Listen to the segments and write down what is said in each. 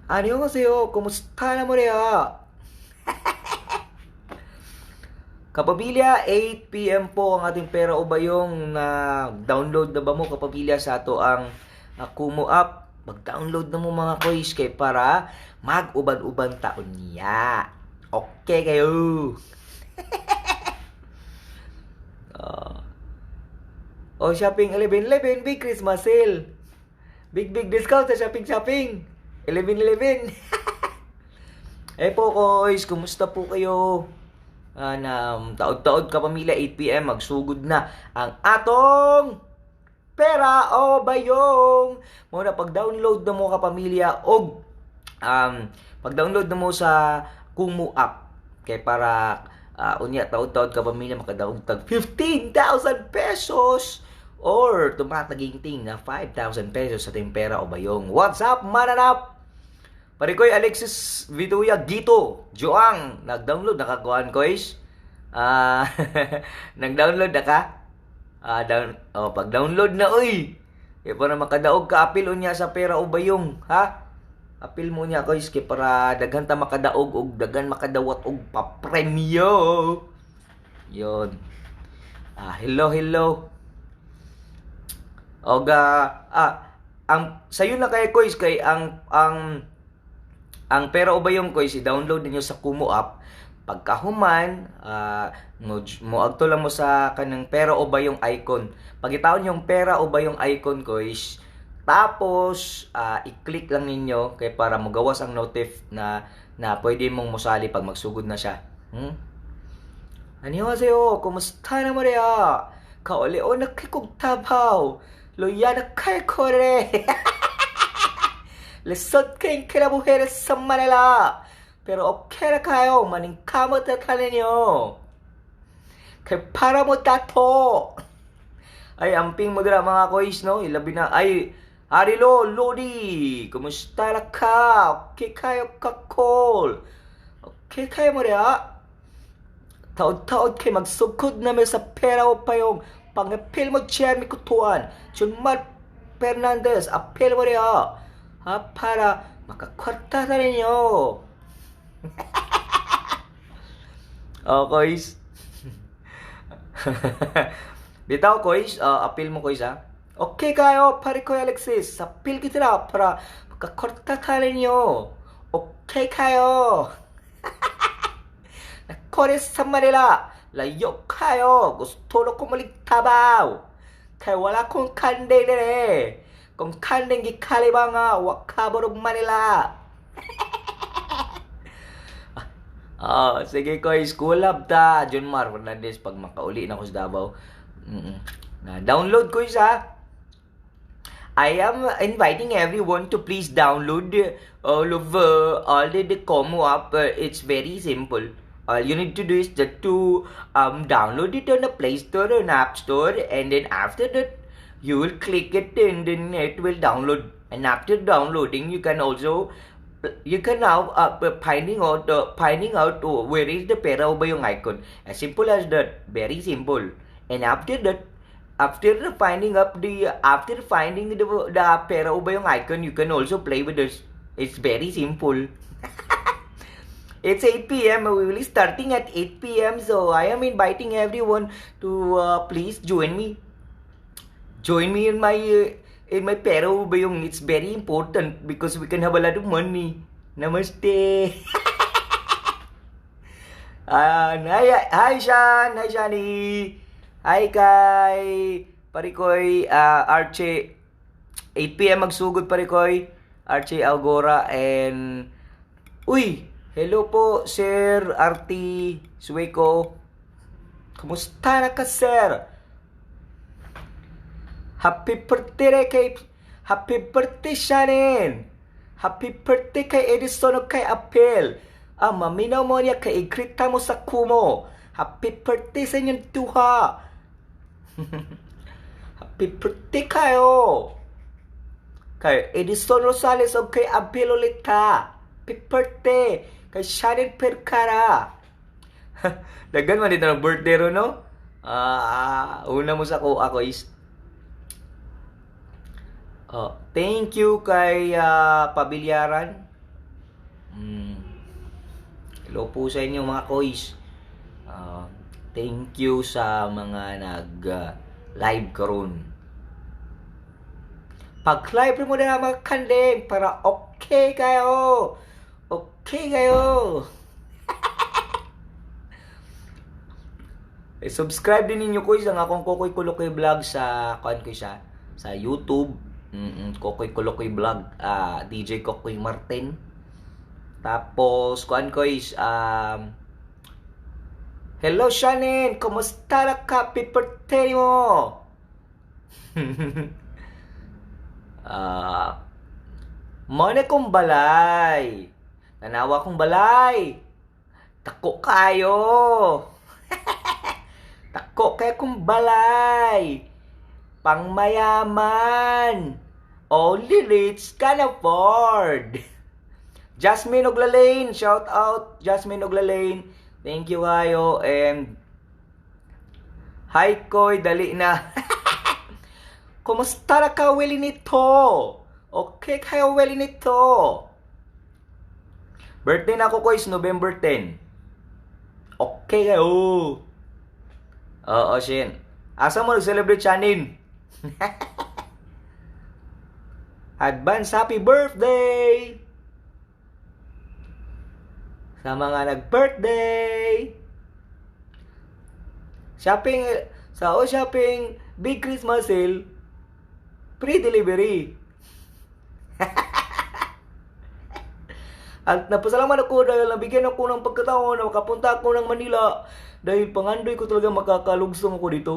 안녕하세요. Kumusta na mo rea? Kapamilya, 8 p.m. po ang ating Pera o Bayong na download na ba mo kapamilya sa ato ang Kumu app. Mag-download na mo mga koys kay para mag-uban-uban taon niya. Okay kayo. Shopping 11-11, big Christmas sale. Big discount sa shopping. 11-11. Po koys, kumusta po kayo? Na taod-taod ka pamilya, 8 p.m. magsugod na ang atong Pera o Bayong. Muna pag-download na mo ka pamilya og pag-download na mo sa Kumu app kay para unya taod-taod ka pamilya makadaog tag 15,000 pesos or tumataginting na 5,000 pesos sa ating Pera o Bayong. What's up, mananap? Parikoy Alexis Viduya Gito Joang nag-download nakakuan kois. Nag-download na ka? Pag-download na oy. Para makadaog ka apil unya sa Pera o Bayong, ha? Apil mo niya kois kay para daghan ta makadaog og daghan makadawat og pa-premyo. Yon. Hello. Ang sayo na kay kois kay ang Pera o Bayong ko i-download ninyo sa Kumu app. Pagkahuman, mo agto lang mo sa kanang Pera o Bayong icon. Pagitaon yung Pera o Bayong icon ko tapos i-click lang ninyo kay para magawas ang notif na pwede mong musali pag magsugod na siya. 안녕하세요. kumusta na mo rea? Kaoleo na kay kog tabaw. Loya na kay kore. Lesot kayong kinabuhiran sa Manila. Pero okay na kayo, maningkamot na ka ninyo. Kaya para mo tato. Ay, amping mo dira mga kois, no? Ilabi na, ay, Harilo, Lodi, kumusta na ka? Okay kayo kakol. Okay kayo mo rea? Taod-taod kayo magsugod namin sa Pera o Bayong. Pangapil mo Jeremy Kutuan. Junmar Fernandez, apil mo rea. Para makakwarta na ninyo. Kois. Bitaw, kois. Apil mo, kois, ha? Okay kayo, pare ko Alexis. Apil kita na para makakwarta na ninyo. Okay kayo. Nakore sa Manila. Layo kayo. Gusto na kumaligtabaw. Kaya wala kong kandil eh. Kung kandeng gikaliba nga, wakaborog Manila. Sige ko, school up ta. Junmar Fernandez, pag makauli na ko sa Davao. Download ko isa. I am inviting everyone to please download all the Komu app. It's very simple. All you need to do is just to download it on the Play Store or an App Store, and then after that, you will click it and then it will download. And after downloading, you can now finding out where is the Pera o Bayong icon. As simple as that, very simple. And after that, after finding the Pera o Bayong icon, you can also play with this. It's very simple. It's 8 p.m. We will be starting at 8 p.m. So I am inviting everyone to please join me. Join me in my Pera o Bayong. It's very important because we can have a lot of money. Namaste. Hi Shan. Hi Shani. Hi Kai. Parikoy. Archie. 8 p.m. magsugod Parikoy. Archie Algora and hello po Sir Arti Sueko. Kumusta na ka sir? Happy birthday Shannon. Happy birthday kay Edison o kay Apel. Maminaw mo niya kay ikrita mo sa Kumo. Happy birthday sa inyong duha. Happy birthday kayo. Kay Edison Rosales o kay Apel ulit ka. Happy birthday kay Shannon Percara. Dagan man dito ng birthday ro, no? Una mo sa ako is thank you kay Pabilyaran. Hello po sa inyo mga koys. Thank you sa mga nag-live karon. Pag-live mo na mga kandeng para okay kayo. Okay kayo. Subscribe din ninyo koys ang akong Kokoy Kokoy vlog sa sa YouTube. Kokoy Kokoy vlog, DJ Kokoy Martin. Tapos koys, hello Shannon, kumusta na ka? Happy birthday mo. Mone kong balay. Nanawa kong balay. Tako kayo. Tako kayo kong balay. Pangmayaman. Only rich can afford. Jasmine Oglalain, shout out Jasmine Oglalain. Thank you kayo. And hi Koy, dali na. Kumusta na ka weli nito? Okay kayo weli nito. Birthday na ako Koy, November 10. Okay kayo. Oo, Shin. Asa mo nag-celebrate Shanin? Advance happy birthday! Sa mga nag-birthday! Shopping, shopping, big Christmas sale, free delivery. At napasalamat ako dahil nabigyan ako ng pagkataon na makapunta ako ng Manila dahil pangandoy ko talaga makakalugsong ako dito.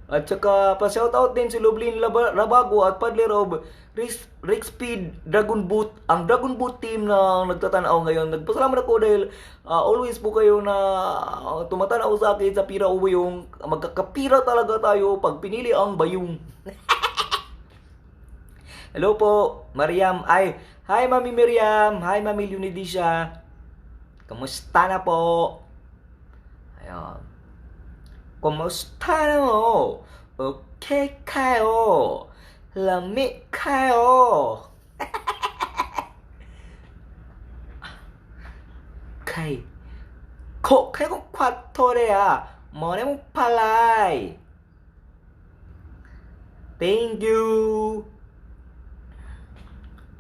At saka pa-shoutout din si Lublin Rabago at Padler of Rick Speed Dragon Boot, ang Dragon Boot team na nagtatanaw ngayon. Nagpasalamat ako dahil always po kayo na tumatanaw sa akin sa Pera o Bayong. Magkakapira talaga tayo pag pinili ang Bayong. Hello po, Mariam. Hi Mami Miriam. Hi Mami Leonidisha. Kamusta na po? Ayun. Kumusta na mo? Okay kayo? Lameh kayo? Kay kung 4 rea, mo na mong palay. Thank you.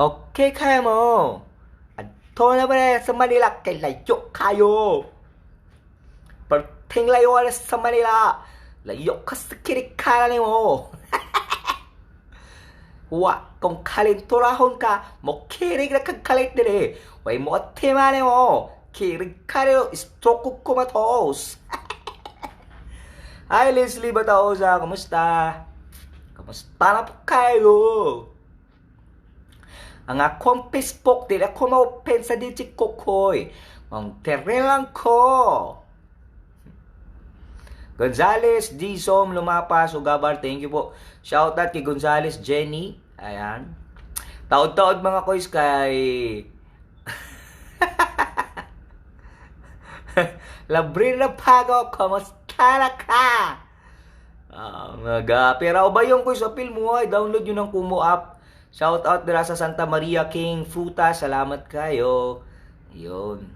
Okay kayo mo? Ato na ba sa Manila kay layo kayo? Perting layo na sa Manila. Layo ka sa kirikala mo. Wa, kung kalinturahon ka, mo kirig na kagkalit din eh. Way mo at timane mo. Kirig ka rin, stroke ko kumatos. Hi Leslie Bataosa, kamusta? Kamusta na po kayo? Ang akong Facebook, di ako ma-open sa DJ Kokoy. Ang terelang ko. Gonzales, Disom, Lumapas, Ugabar, thank you po. Shout out kay Gonzales, Jenny. Ayan. Taod-taod mga koys kay Labrina Pago, kamusta na ka? Pera o Bayong koys, apil mo ay download yun ng Kumu app. Shout out dira sa Santa Maria King Fruta, salamat kayo. Yun.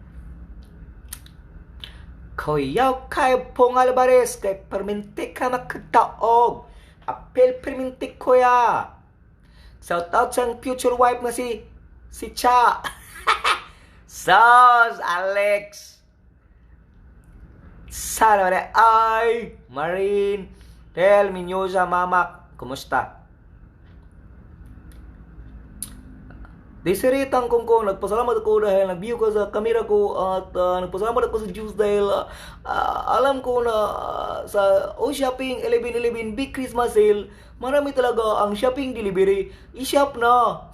Kuyaw kayo pong Alvarez, kay perminti ka makataog. Apel perminti kuya. Shout out sa future wife na si Cha. Sos, Alex. Sana na ay, Marine, Tel, Minyosa, Mamak, kumusta? Desiritang kong nagpasalamat ako dahil nag-view ka sa camera ko at nagpasalamat ako sa Juice dahil alam ko na sa Shopping 11/11 Big Christmas Sale, marami talaga ang shopping delivery. I-shop na!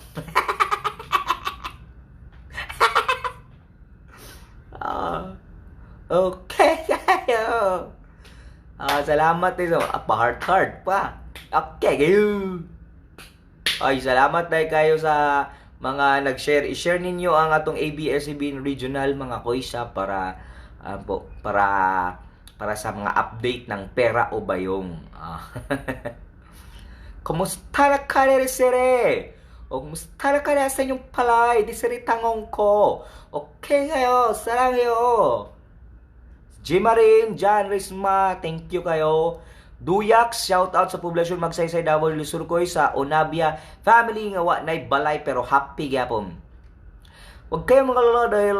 Okay kayo! Salamat din. Pa-heart pa. Okay kayo! Ay, salamat dahil kayo sa mga nag-share. I-share ninyo ang atong ABS-CBN Regional mga koysa para sa mga update ng Pera o Bayong. Kumusta na ka, Sere? O kumusta na ka na sa inyong palay? Di saritangong ko. Okay kayo, sarangayo. Jimarin, Jan Risma, thank you kayo. Duyak, shout out sa poblasyon Magsaysay, Davao del Sur koy sa Onabia family nga wa nay balay pero happy gyapon. Huwag kayong makalala dahil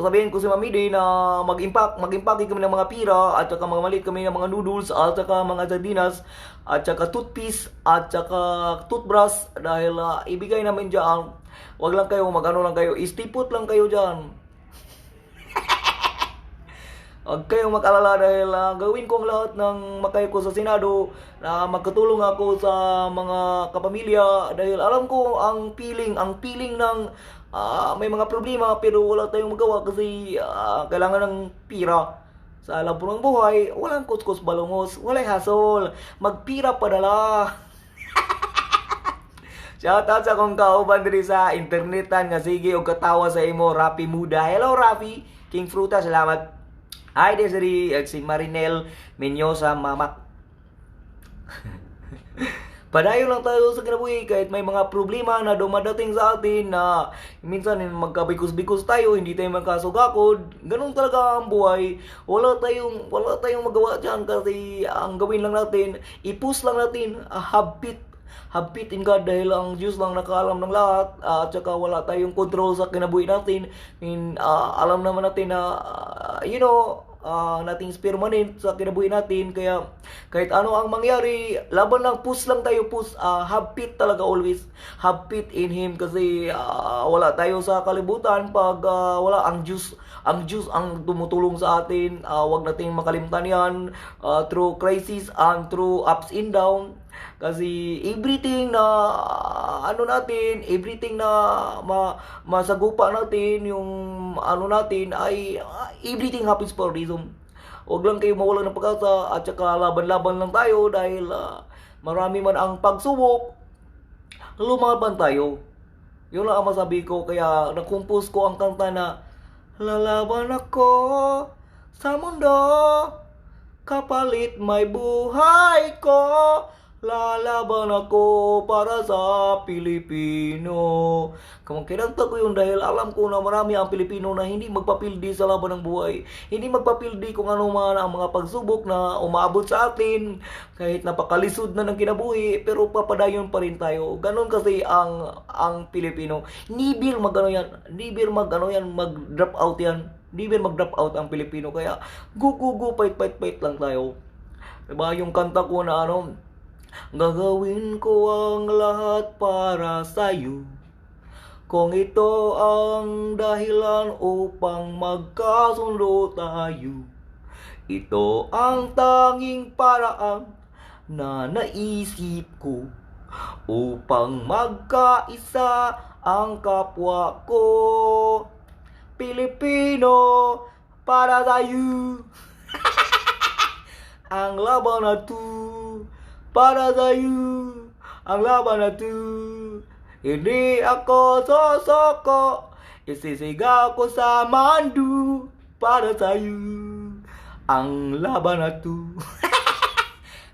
sabihin ko si Mami Day na mag-impact kami ng mga pira at saka mga malit kami ng mga noodles at saka mga sardinas at saka toothpaste at saka toothbrush dahil ibigay namin dyan. Huwag lang kayo, mag-ano lang kayo, istipot lang kayo dyan. Huwag kayong mag-alala dahil gawin ko ang lahat ng makaya ko sa Senado na magkatulong ako sa mga kapamilya dahil alam ko ang feeling ng may mga problema pero wala tayong magawa kasi kailangan ng pira. Sa alam po ng buhay, walang kuskus balungos, walang hasol, magpira padala. Shoutout sa akong kauban diri sa internetan nga sige og katawa sa imo, Rafi Muda. Hello Rafi, King Fruta, salamat. Hi, Desiree, si Marinel Menyosa, Mamak. Padayon lang tayo sa kinabuhi kahit may mga problema na dumadating sa atin na minsan magkabikos-bikos tayo, hindi tayo magkasugakod. Ganun talaga ang buhay. Wala tayong magawa dyan kasi ang gawin lang natin, ipus lang natin, habit in God dahil ang Diyos lang nakaalam ng lahat at saka wala tayong control sa kinabuhi natin. Alam naman natin na nothing's permanent sa kinabuhi natin kaya kahit ano ang mangyari laban lang, push lang tayo, have faith talaga, always have faith in Him kasi wala tayo sa kalibutan pag wala ang Diyos ang tumutulong sa atin. Wag nating makalimutan yan through crisis and through ups and down kasi everything na masagupa natin yung natin ay everything happens for a reason. Huwag lang kayo mawala ng pag-asa at saka laban-laban lang tayo dahil marami man ang pagsubok, lumaban tayo. Yun lang ang masabi ko kaya nakumpos ko ang kanta na lalaban ako sa mundo kapalit may buhay ko. Lalaban ako para sa Pilipino. Kinanta ko yun dahil alam ko na marami ang Pilipino na hindi magpapildi sa laban ng buhay. Hindi magpapildi kung ano man ang mga pagsubok na umaabot sa atin. Kahit napakalisod na ng kinabuhi, pero papadayon pa rin tayo. Ganon kasi ang Pilipino. Nibir mag-drop out yan. Nibir mag-drop out ang Pilipino. Kaya go, fight lang tayo. Diba yung kanta ko na gagawin ko ang lahat para sa'yo. Kung ito ang dahilan upang magkasundo tayo, ito ang tanging paraan na naisip ko upang magkaisa ang kapwa ko. Pilipino, para sa'yo. Ang laban na to para sa'yo, ang laban na to. Hindi ako sosoko, isisigaw ko sa mandu para sa'yo, ang laban na to.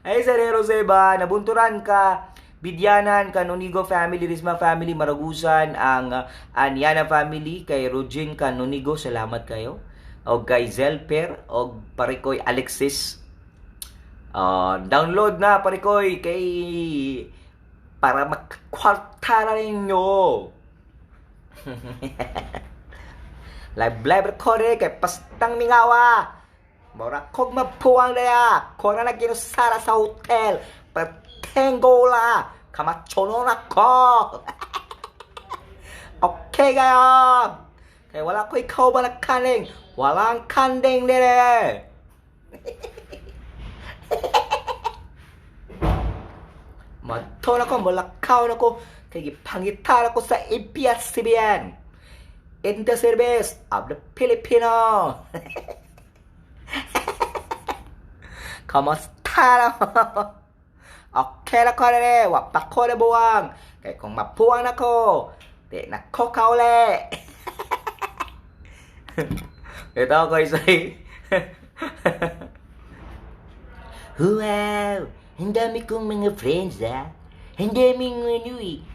Ay, Sarero Seba, nabunturan ka, Bidyanan, Canonigo family, Risma family, Maragusan, ang Aniana family, kay Rujin Canonigo, salamat kayo. O kay Zelper, o Parikoy Alexis. Download na Parikoy kay para magkwarta na ninyo. live recording kay Pastang Mingawa. Mura kog mapuwang daya. Kung na nagkinusara sa hotel, patengola, kamachonon ako. Okay kayo. Kaya wala ko ikaw ba nagkanding? Walang kanding nire. Mato na ko, malakaw na ko, kaya gipangitan ako sa ABS-CBN in the service of the Filipino. Kamusta na mo? Okay na ko rin, wapa ko na buwang. Kaya kung mapuwang na ko, di na ko kauli. Ito ako isay. Wow! Ang dami kong mga friends, ha? Ang daming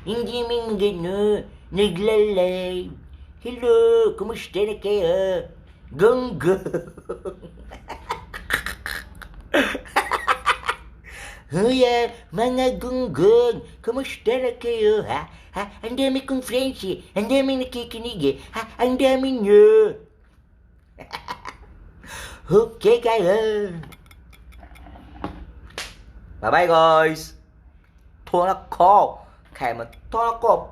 ang daming nagla-live. Hello, kumusta na kayo? Gong. Huya, mga gunggong, kumusta na kayo, ha? Ang dami kong friends, eh. Ang dami nakikinig, eh. Ang dami nyo. Okay kayo. Bye-bye, guys. Tulak ko. Kaya mo tulak ko.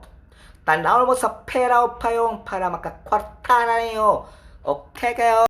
Tanaw mo sa pera o payong para makakwarta na niyo. Okay kayo?